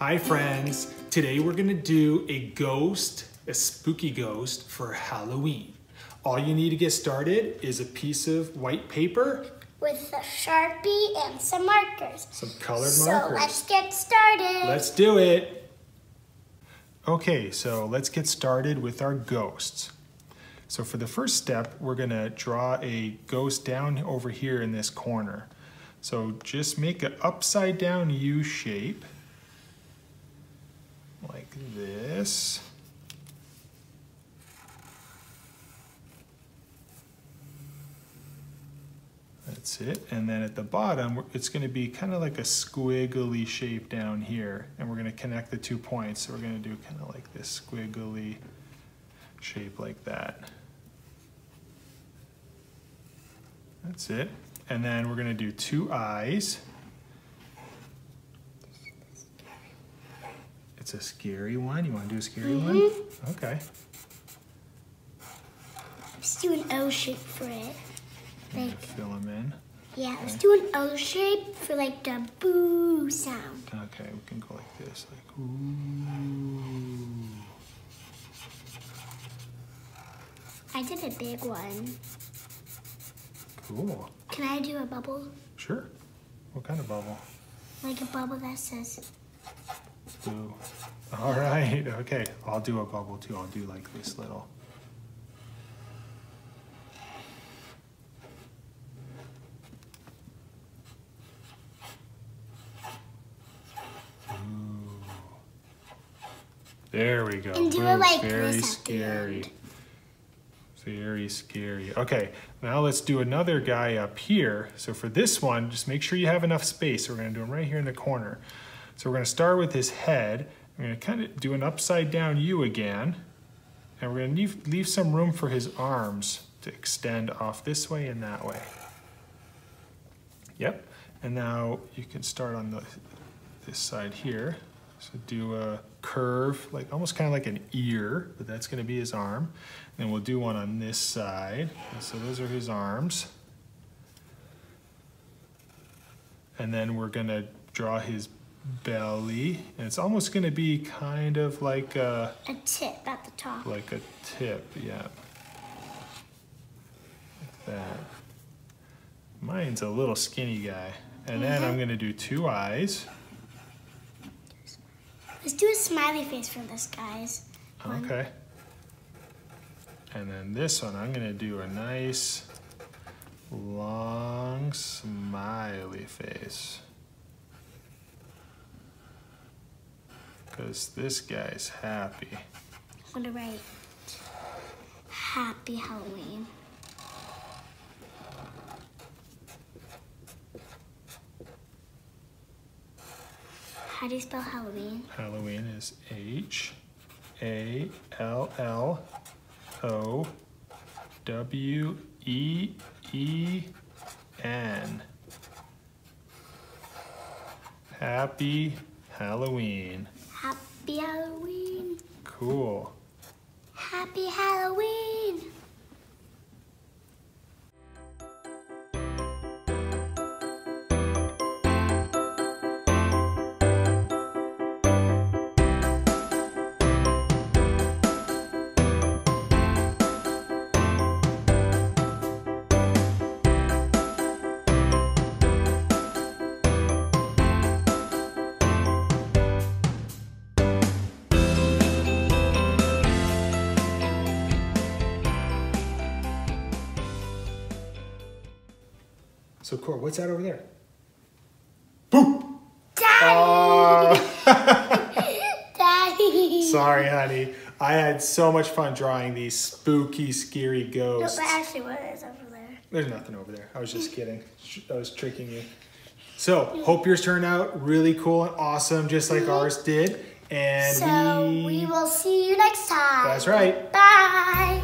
Hi friends, today we're gonna do a spooky ghost for Halloween. All you need to get started is a piece of white paper with a Sharpie and some markers. Some colored markers. So let's get started. Let's do it. Okay, so let's get started with our ghosts. So for the first step, we're gonna draw a ghost down over here in this corner. So just make an upside down U shape, like this. That's it. And then at the bottom, it's going to be kind of like a squiggly shape down here. And we're going to connect the 2 points. So we're going to do kind of like this squiggly shape like that. That's it. And then we're going to do 2 eyes. It's a scary one. You want to do a scary one? Okay. Let's do an O shape for it. Like, fill them in. Yeah, okay. Let's do an O shape for like the boo sound. Okay, we can go like this, like ooh. I did a big one. Cool. Can I do a bubble? Sure. What kind of bubble? Like a bubble that says boo. All right, okay. I'll do a bubble too. I'll do like this little. There we go. And do it like very this scary. Very scary. Okay, now let's do another guy up here. So for this one, just make sure you have enough space. We're gonna do him right here in the corner. So we're gonna start with his head. We're gonna kind of do an upside down U again. And we're gonna leave some room for his arms to extend off this way and that way. Yep, and now you can start on this side here. So do a curve, like almost kind of like an ear, but that's going to be his arm. And we'll do one on this side. And so those are his arms. And then we're going to draw his belly. And it's almost going to be kind of like a tip at the top. Like a tip, yeah. Like that. Mine's a little skinny guy. And then I'm going to do 2 eyes. Let's do a smiley face for this, guys. Okay. And then this one, I'm going to do a nice, long smiley face. Because this guy's happy. I'm going to write, Happy Halloween. How do you spell Halloween? Halloween is H-A-L-L-O-W-E-E-N. Happy Halloween. Happy Halloween. Cool. Happy Halloween. So, Cor, what's that over there? Boom! Daddy! Daddy! Sorry, honey. I had so much fun drawing these spooky, scary ghosts. No, but actually, what is over there? There's nothing over there. I was just kidding. I was tricking you. So, hope yours turned out really cool and awesome, just like ours did. And so we will see you next time. That's right. Bye!